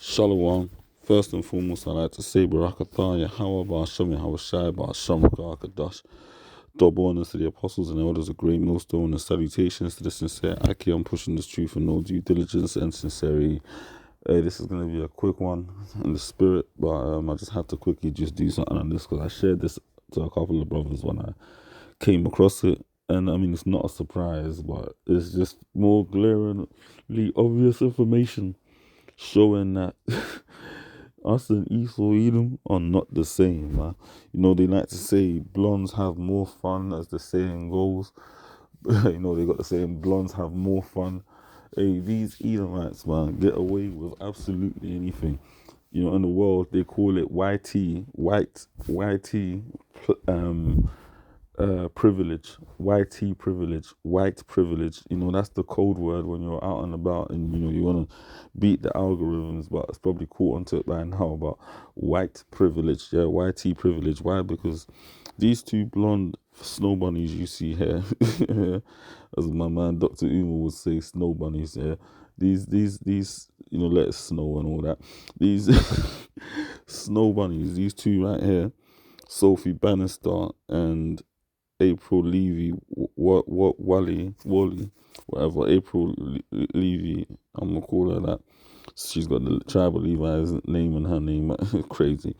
Shalom. First and foremost, I'd like to say Barakatah, Yahweh, Ba'asham, Yahweh Shai, Ba'asham, Rakadash. Double honors to the apostles and elders of great millstone and salutations to the sincere Aki. I'm pushing this truth with no due diligence and sincerity. This is going to be a quick one in the spirit, but I just have to quickly just do something on this because I shared this to a couple of brothers when I came across it. And I mean, it's not a surprise, but it's just more glaringly obvious information showing that us and Esau Edom are not the same, man. You know, they like to say blondes have more fun, as the saying goes. You know, they got the saying blondes have more fun. Hey, these Edomites, man, get away with absolutely anything. You know, in the world, they call it privilege, white privilege. You know, that's the code word when you're out and about and, you know, you want to beat the algorithms, but it's probably caught onto it by now about white privilege. Yeah, YT privilege. Why? Because these two blonde snow bunnies you see here, as my man Dr. Uma would say, snow bunnies, yeah. These, you know, let it snow and all that. These snow bunnies, these two right here, Sophie Bannister and April Levy, Wally, whatever. April Levy, I'm gonna call her that. She's got the tribal Levi's name in her name. Crazy.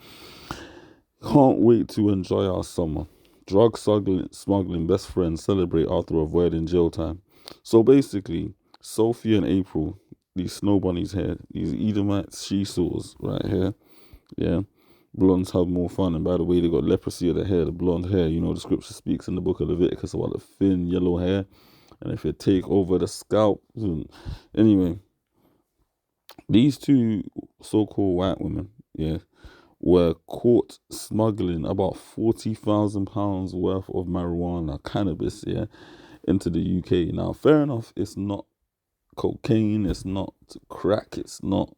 Can't wait to enjoy our summer. Drug smuggling best friends celebrate after avoiding jail time. So basically, Sophie and April, these snow bunnies here, these Edomite she-saws right here, yeah. Blondes have more fun, and by the way, they got leprosy of the hair, the blonde hair. You know, the scripture speaks in the book of Leviticus about the thin yellow hair, and if it take over the scalp. Anyway, these two so-called white women, yeah, were caught smuggling about £40,000 worth of marijuana, cannabis, yeah, into the UK. Now, fair enough, it's not cocaine, it's not crack, it's not,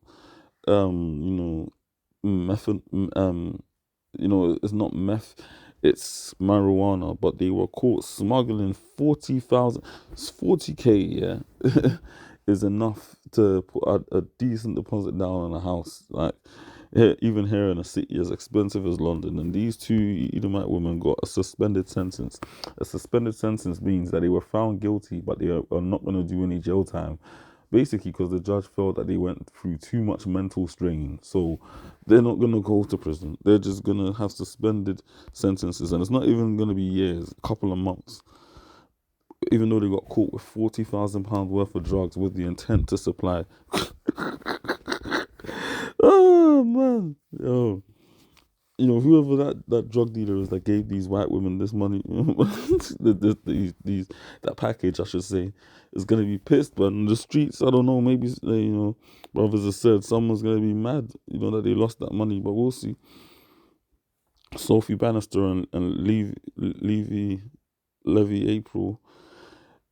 you know, you know, it's not meth, it's marijuana, but they were caught smuggling 40,000, 40K, yeah, is enough to put a decent deposit down on a house. Like, even here in a city as expensive as London, and these two Edomite women got a suspended sentence. A suspended sentence means that they were found guilty, but they are not going to do any jail time. Basically, because the judge felt that they went through too much mental strain. So they're not going to go to prison. They're just going to have suspended sentences. And it's not even going to be years, a couple of months. Even though they got caught with £40,000 worth of drugs with the intent to supply. Oh, man. Yo. You know, whoever that drug dealer is that gave these white women this money, that package, I should say, is going to be pissed. But in the streets, I don't know, maybe, you know, brothers have said someone's going to be mad, you know, that they lost that money, but we'll see. Sophie Bannister and Levy April,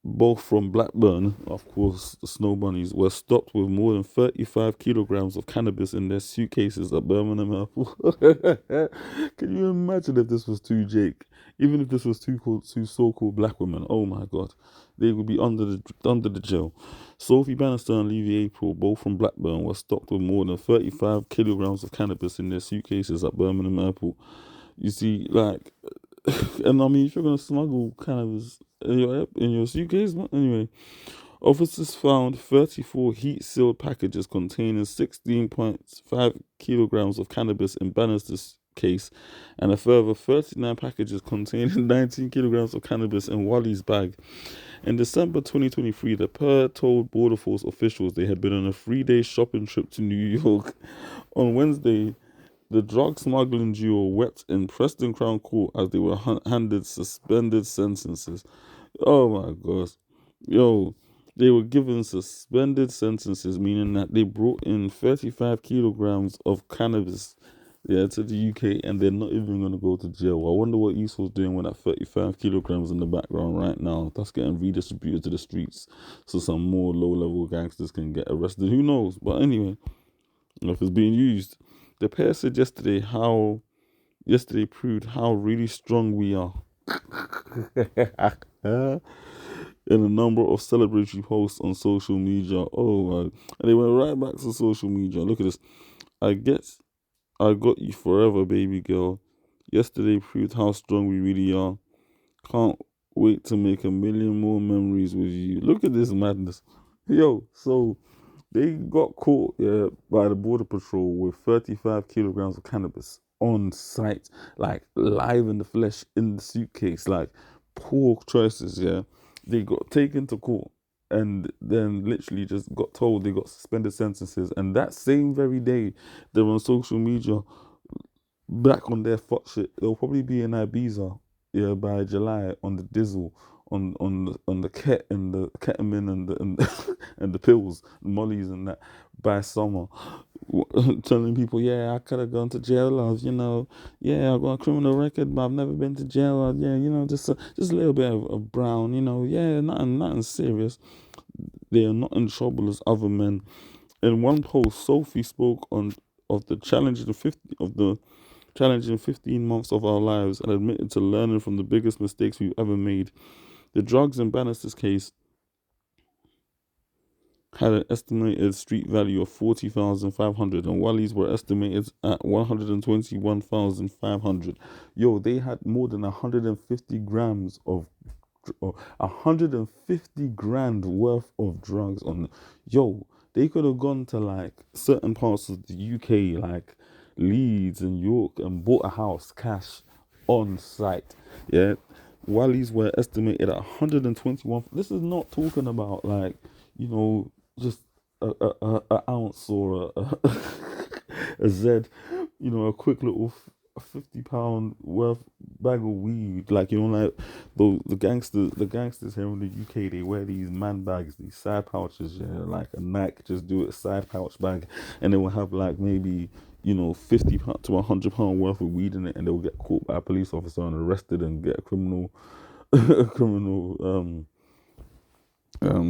both from Blackburn, of course, the Snow Bunnies, were stopped with more than 35 kilograms of cannabis in their suitcases at Birmingham Airport. Can you imagine if this was two Jake? Even if this was two so-called black women, oh my God, they would be under the jail. Sophie Bannister and Levy April, both from Blackburn, were stopped with more than 35 kilograms of cannabis in their suitcases at Birmingham Airport. You see, like, and I mean, if you're gonna smuggle cannabis in your suitcase, anyway, officers found 34 heat-sealed packages containing 16.5 kilograms of cannabis in Bannister's case, and a further 39 packages containing 19 kilograms of cannabis in Wally's bag. In December 2023, the pair told Border Force officials they had been on a 3-day shopping trip to New York. On Wednesday, the drug smuggling duo wept in Preston Crown Court as they were handed suspended sentences. Oh my gosh. Yo, they were given suspended sentences, meaning that they brought in 35 kilograms of cannabis, yeah, to the UK, and they're not even going to go to jail. I wonder what Esau's doing with that 35 kilograms in the background right now. That's getting redistributed to the streets so some more low-level gangsters can get arrested. Who knows? But anyway, if it's being used. The pair said yesterday proved how really strong we are. in a number of celebratory posts on social media. Oh my! And they went right back to social media. Look at this. I get, I got you forever, baby girl. Yesterday proved how strong we really are. Can't wait to make a million more memories with you. Look at this madness. Yo, so they got caught, yeah, by the border patrol with 35 kilograms of cannabis on site, like live in the flesh in the suitcase, like poor choices, yeah. They got taken to court and then literally just got told they got suspended sentences. And that same very day, they're on social media back on their fuck shit. They'll probably be in Ibiza, yeah, by July on the Dizzle, on the ket and the ketamine and and the pills, mollies and that by summer. Telling people, yeah, I could have gone to jail, or yeah, I've got a criminal record, but I've never been to jail, or yeah, just a little bit of brown, yeah, nothing serious. They are not in trouble as other men. In one post, Sophie spoke on of the challenging 15 months of our lives and admitted to learning from the biggest mistakes we've ever made. The drugs in Bannister's case had an estimated street value of 40,500 and Wally's were estimated at 121,500. Yo, they had more than 150 grams of 150 grand worth of drugs on. Yo, they could have gone to like certain parts of the UK, like Leeds and York, and bought a house cash on site. Yeah, Wally's were estimated at 121. This is not talking about like just a ounce or a Z, a quick little 50 pound worth bag of weed. Like like the gangsters here in the UK, they wear these man bags, these side pouches, yeah, like a Nike just do it side pouch bag, and they will have like maybe 50 to 100 pound worth of weed in it, and they'll get caught by a police officer and arrested and get a criminal a criminal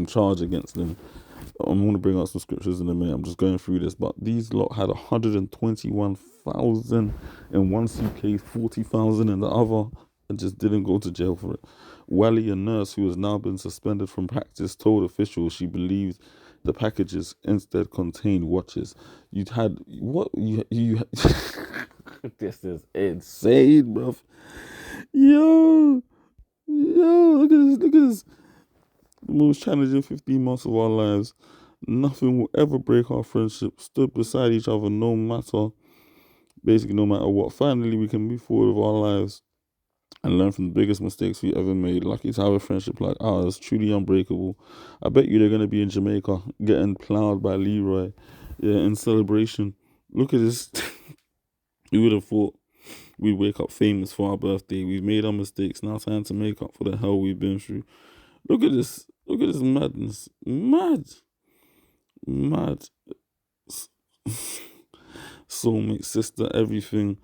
charge against them. I'm going to bring out some scriptures in a minute. I'm just going through this, but these lot had 121,000 in one suitcase, 40,000 in the other, and just didn't go to jail for it. Wally, a nurse who has now been suspended from practice, told officials she believed the packages instead contained watches. You'd had what you This is insane, bruv. Yo, look at this, look at this. The most challenging 15 months of our lives. Nothing will ever break our friendship. Stood beside each other basically no matter what. Finally, we can move forward with our lives and learn from the biggest mistakes we ever made. Lucky to have a friendship like ours, truly unbreakable. I bet you they're going to be in Jamaica getting plowed by Leroy, yeah, in celebration. Look at this. We would have thought we'd wake up famous for our birthday. We've made our mistakes. Now time to make up for the hell we've been through. Look at this. Look at this madness. Mad. Soulmate, sister, everything.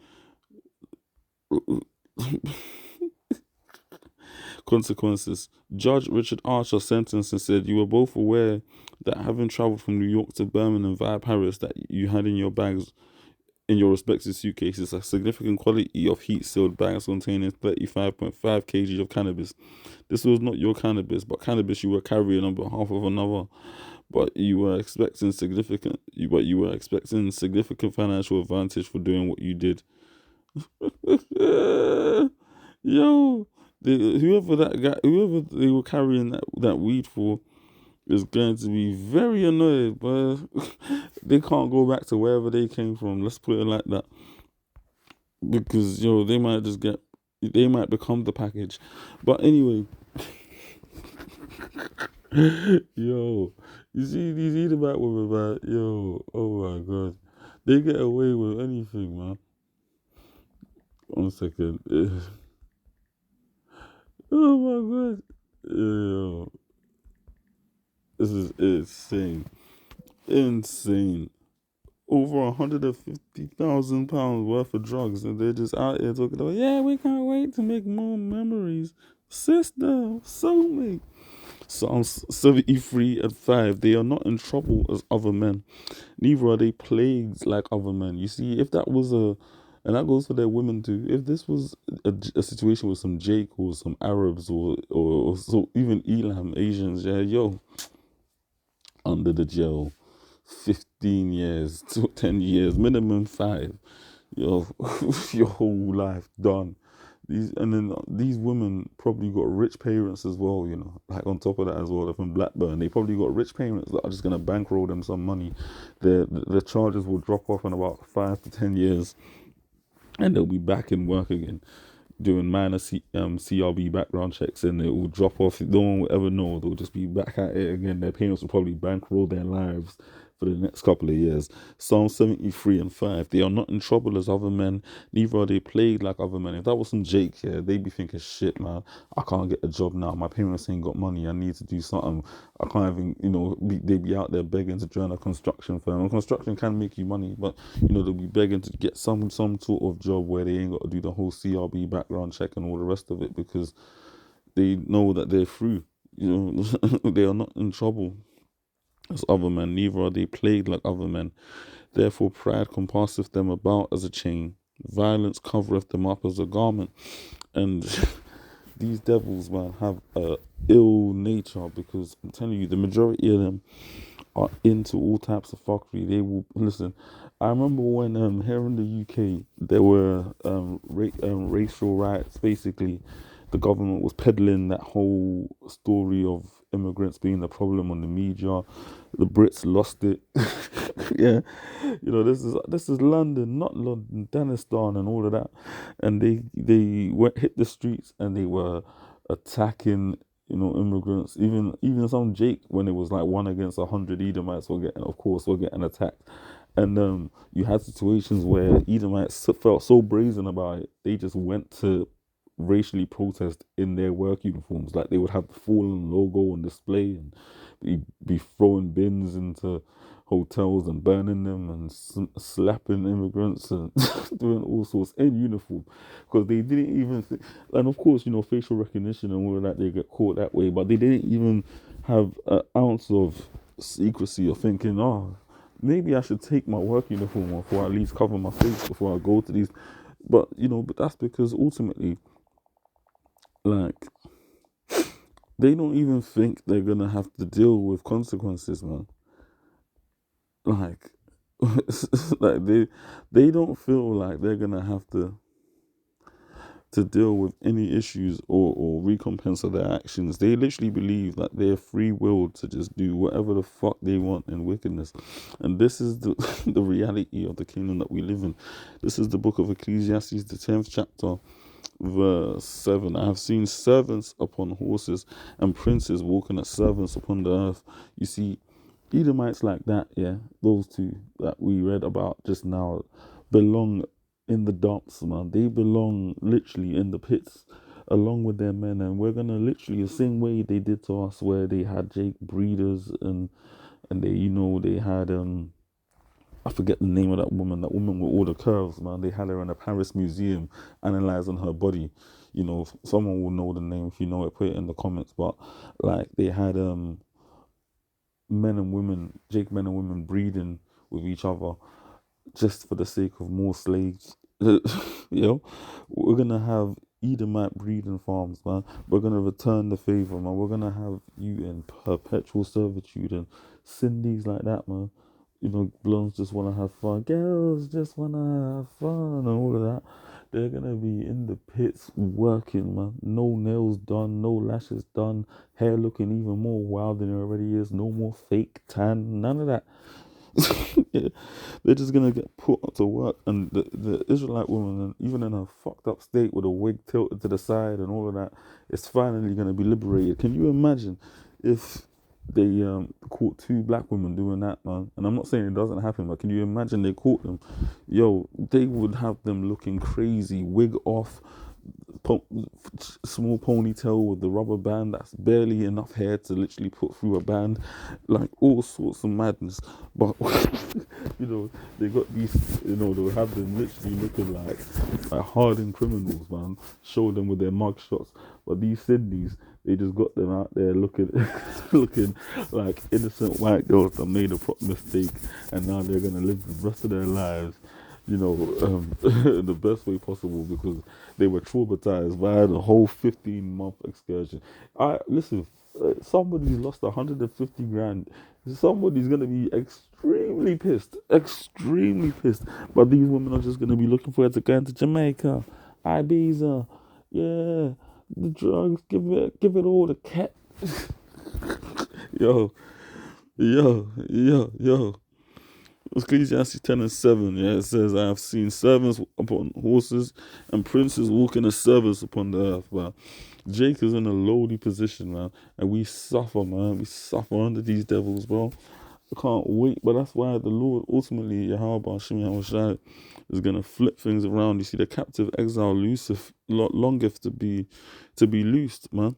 Consequences. Judge Richard Archer sentenced and said, "You were both aware that having travelled from New York to Birmingham via Paris, that you had in your bags, in your respective suitcases, a significant quantity of heat-sealed bags containing 35.5 kg of cannabis. This was not your cannabis, but cannabis you were carrying on behalf of another. But you were expecting significant financial advantage for doing what you did." Yo, whoever they were carrying that weed for is going to be very annoyed, but they can't go back to wherever they came from. Let's put it like that, because they might become the package. But anyway, yo, you see these Edomite women, man. Yo, oh my god, they get away with anything, man. 1 second. Oh my god. Yo, this is insane. Insane. Over 150,000 pounds worth of drugs, and they're just out here talking about, yeah, we can't wait to make more memories. Sister, soulmate. Psalms 73 and 5. They are not in trouble as other men, neither are they plagued like other men. You see, if that was And that goes for their women too. If this was a situation with some Jake or some Arabs or so even Elam Asians, yeah, yo, under the jail, 15 years to 10 years, minimum 5. Yo, your whole life done. These women probably got rich parents as well, you know. Like on top of that as well, they're from Blackburn. They probably got rich parents that are just gonna bankroll them some money. The charges will drop off in about 5 to 10 years, and they'll be back in work again, doing minor CRB background checks, and it will drop off. No one will ever know. They'll just be back at it again. Their parents will probably bankroll their lives for the next couple of years. Psalm 73 and 5. They are not in trouble as other men, neither are they plagued like other men. If that wasn't Jake here, they'd be thinking, shit, man, I can't get a job now. My parents ain't got money. I need to do something. I can't even, they'd be out there begging to join a construction firm. And construction can make you money, but, they'll be begging to get some sort of job where they ain't got to do the whole CRB background check and all the rest of it, because they know that they're through. They are not in trouble as other men, neither are they plagued like other men. Therefore pride compasseth them about as a chain, violence covereth them up as a garment. And these devils, man, have a ill nature, because I'm telling you, the majority of them are into all types of fuckery. They will listen. I remember when here in the UK there were racial riots. Basically, the government was peddling that whole story of immigrants being the problem on the media. The Brits lost it. Yeah, this is London, not London, Danistan, and all of that. And they went hit the streets and they were attacking immigrants. Even some Jake, when it was like 1 against 100, Edomites were getting attacked. And you had situations where Edomites felt so brazen about it, they just went to racially protest in their work uniforms. Like they would have the fallen logo on display and be throwing bins into hotels and burning them and slapping immigrants and doing all sorts in uniform, because they didn't even think. And of course, facial recognition and all of that, they get caught that way, but they didn't even have an ounce of secrecy or thinking, oh, maybe I should take my work uniform off or at least cover my face before I go to these. But that's because ultimately, like, they don't even think they're gonna have to deal with consequences, man. Like, like they don't feel like they're gonna have to deal with any issues or recompense of their actions. They literally believe that they're free willed to just do whatever the fuck they want in wickedness. And this is the the reality of the kingdom that we live in. This is the book of Ecclesiastes, the 10th chapter, verse 7. I have seen servants upon horses and princes walking as servants upon the earth. You see, Edomites like that, yeah, those two that we read about just now, belong in the dumps, man. They belong literally in the pits along with their men. And we're gonna literally, the same way they did to us, where they had Jake breeders and they had I forget the name of that woman with all the curves, man. They had her in a Paris museum analyzing her body. Someone will know the name. If you know it, put it in the comments. But like, they had men and women breeding with each other just for the sake of more slaves. We're gonna have Edomite breeding farms, man. We're gonna return the favor, man. We're gonna have you in perpetual servitude and Cindy's like that, man. Blondes just wanna have fun, girls just wanna have fun, and all of that. They're gonna be in the pits working, man. No nails done, no lashes done, hair looking even more wild than it already is. No more fake tan, none of that. Yeah, they're just gonna get put to work, and the Israelite woman, even in her fucked up state with a wig tilted to the side and all of that, is finally gonna be liberated. Can you imagine if they caught two black women doing that, man? And I'm not saying it doesn't happen, but can you imagine they caught them? Yo, they would have them looking crazy, wig off, po- small ponytail with the rubber band that's barely enough hair to literally put through a band, like all sorts of madness. But they got these, they'll have them literally looking like hardened criminals, man. Show them with their mug shots. But these Sydneys, they just got them out there looking looking like innocent white girls that made a mistake, and now they're gonna live the rest of their lives the best way possible because they were traumatized by the whole 15-month excursion. I listen. Somebody's lost 150 grand. Somebody's gonna be extremely pissed. But these women are just gonna be looking for it to go into Jamaica, Ibiza, yeah, the drugs. Give it all to cat. Yo, yo. Ecclesiastes 10 and 7, yeah, it says, I have seen servants upon horses and princes walking as servants upon the earth, man. Jake is in a lowly position, man, and we suffer, man. We suffer under these devils, bro. I can't wait, but that's why the Lord ultimately, Yahweh Shem Yahushai, is gonna flip things around. You see, the captive exile longeth to be loosed, man.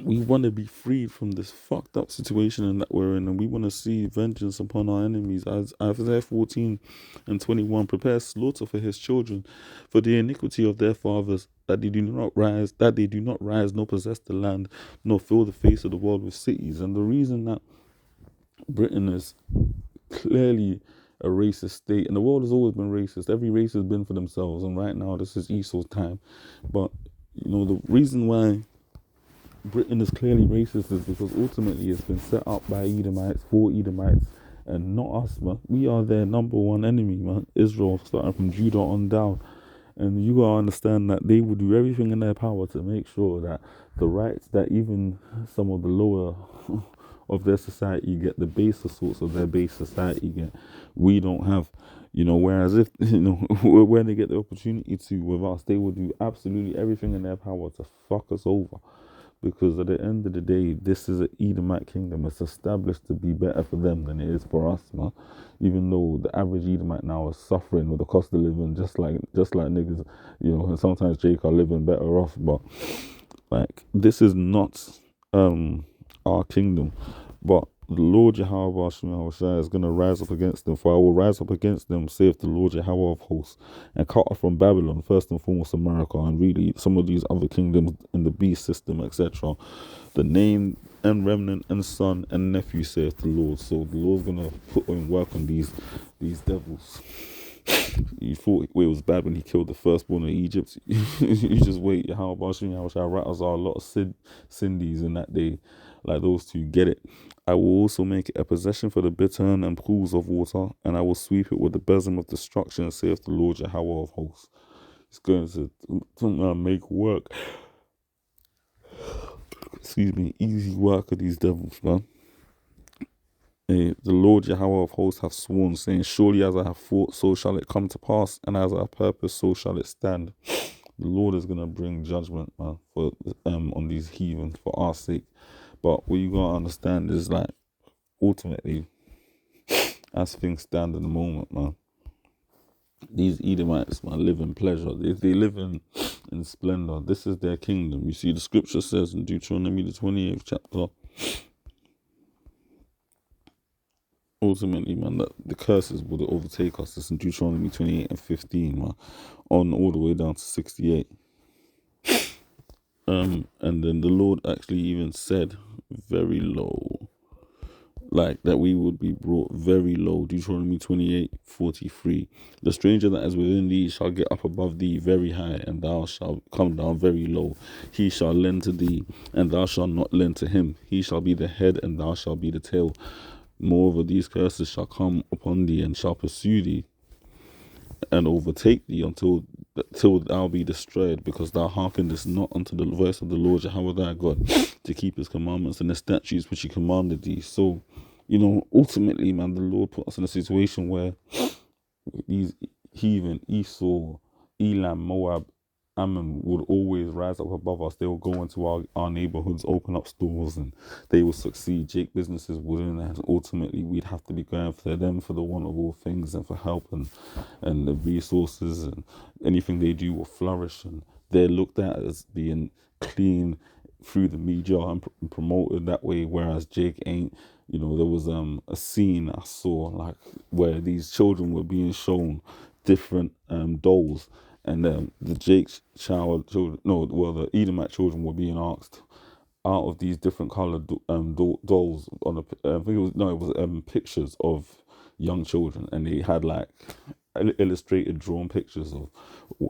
We want to be freed from this fucked up situation that we're in, and we want to see vengeance upon our enemies. As Isaiah 14 and 21 prepares slaughter for his children, for the iniquity of their fathers, that they do not rise, nor possess the land, nor fill the face of the world with cities. And the reason that Britain is clearly a racist state, and the world has always been racist. Every race has been for themselves, and right now this is Esau's time. But the reason why Britain is clearly racist is because ultimately it's been set up by Edomites for Edomites and not us, man. We are their number one enemy, man. Israel, starting from Judah on down. And you gotta understand that they will do everything in their power to make sure that the rights that even some of the lower of their society get, the baser sorts of their base society get, we don't have. Whereas if, when they get the opportunity to with us, they will do absolutely everything in their power to fuck us over. Because at the end of the day, this is an Edomite kingdom. It's established to be better for them than it is for us, man. Even though the average Edomite now is suffering with the cost of living, just like niggas, and sometimes Jake are living better off. But like, this is not our kingdom. But the Lord Yahweh is going to rise up against them. For I will rise up against them, saith the Lord Yahweh of hosts, and cut off from Babylon, first and foremost America, and really some of these other kingdoms in the beast system, etc. The name and remnant and son and nephew, saith the Lord. So the Lord's going to put in work on these devils. You thought it was bad when he killed the firstborn of Egypt. You just wait. How shall rattles are a lot of Cindy's in that day, like those two. Get it? I will also make it a possession for the bittern and pools of water, and I will sweep it with the besom of destruction, saith the Lord Yahweh of hosts. It's going to make work. Excuse me, easy work of these devils, man. The Lord Yahweh of hosts hath sworn, saying, surely as I have thought, so shall it come to pass, and as I have purposed, so shall it stand. The Lord is gonna bring judgment, man, for on these heathens for our sake. But what you gotta understand is, like, ultimately, as things stand in the moment, man, these Edomites, man, live in pleasure. They live in splendor. This is their kingdom. You see, the scripture says in Deuteronomy the 28th chapter, ultimately, man, that the curses would overtake us. It's in Deuteronomy 28 and 15, man, on all the way down to 68. And then the Lord actually even said very low, like that we would be brought very low. Deuteronomy 28:43. The stranger that is within thee shall get up above thee very high, and thou shalt come down very low. He shall lend to thee, and thou shalt not lend to him. He shall be the head, and thou shalt be the tail. Moreover, these curses shall come upon thee, and shall pursue thee, and overtake thee till thou be destroyed, because thou hearkenest not unto the voice of the Lord Jehovah thy God, to keep his commandments and the statutes which he commanded thee. So, ultimately, man, the Lord put us in a situation where these heathen, Esau, Elam, Moab, Ammon, would always rise up above us. They will go into our neighborhoods, open up stores, and they will succeed. Jake businesses wouldn't, and ultimately we'd have to be going for them for the want of all things and for help and the resources, and anything they do will flourish. And they're looked at as being clean through the media and promoted that way, whereas Jake ain't. There was a scene I saw, like, where these children were being shown different dolls, and the the Edomite children were being asked out of these different colored dolls on I think it was pictures of young children, and they had, like, illustrated, drawn pictures of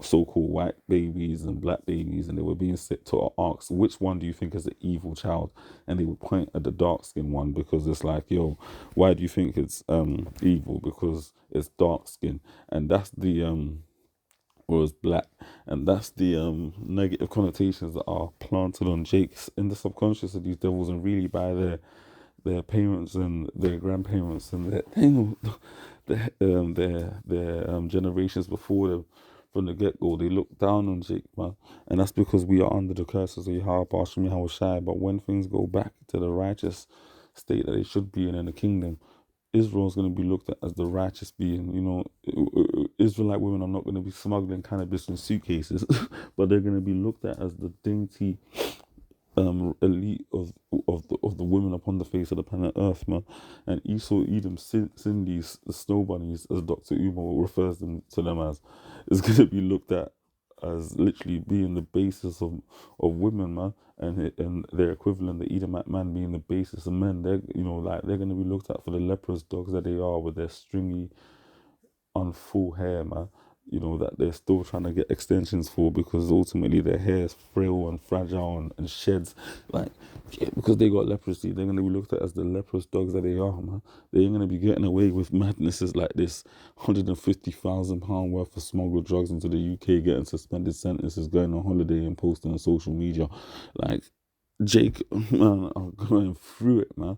so-called white babies and black babies, and they were being set to ask, which one do you think is the evil child? And they would point at the dark-skinned one because it's like, yo, why do you think it's evil? Because it's dark-skinned, and that's the or is black, and that's the negative connotations that are planted on Jake's in the subconscious of these devils, and really by their parents and their grandparents and their generations before them. From the get go, they look down on Jake, man, and that's because we are under the curses of Yahweh, Basham, Yahweh Shai. But when things go back to the righteous state that they should be in the kingdom, Israel is going to be looked at as the righteous being. You know, Israelite women are not going to be smuggling cannabis in suitcases, but they're going to be looked at as the dainty elite of the women upon the face of the planet Earth, man. And Esau, Edom, Cindy's, the snow bunnies, as Dr. Umar refers to them as, is going to be looked at as literally being the basis of women, man, and their equivalent, the Edomite man, being the basis of men. They're, you know, like, they're going to be looked at for the leprous dogs that they are, with their stringy on full hair, man. You know, that they're still trying to get extensions for, because ultimately their hair is frail and fragile and sheds. Like, yeah, because they got leprosy, they're going to be looked at as the leprous dogs that they are, man. They ain't going to be getting away with madnesses like this. £150,000 worth of smuggled drugs into the UK, getting suspended sentences, going on holiday and posting on social media. Like, Jake, man, I'm going through it, man.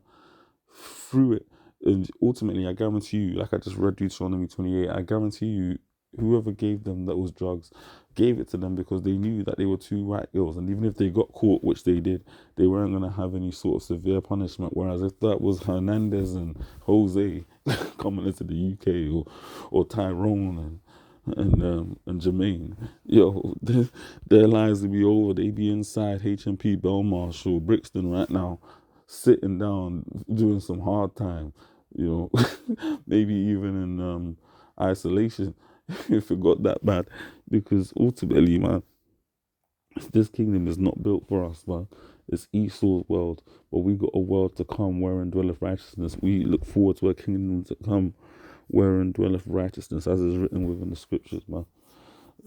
Through it. And ultimately, I guarantee you, like I just read Deuteronomy 28, I guarantee you, whoever gave them those drugs gave it to them because they knew that they were two white girls. And even if they got caught, which they did, they weren't going to have any sort of severe punishment. Whereas if that was Hernandez and Jose coming into the UK, or Tyrone and Jermaine, yo, their lives would be over. They'd be inside HMP Belmarsh, Brixton right now, sitting down, doing some hard time, you know, maybe even in isolation if it got that bad. Because ultimately, man, this kingdom is not built for us, man. It's Esau's world, but we got a world to come wherein dwelleth righteousness. We look forward to a kingdom to come wherein dwelleth righteousness, as is written within the scriptures, man.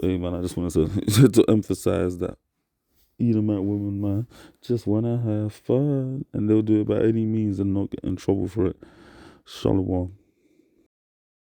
Hey, man, I just wanted to, to emphasize that Edomite women, man, just want to have fun, and they'll do it by any means and not get in trouble for it. Shalom.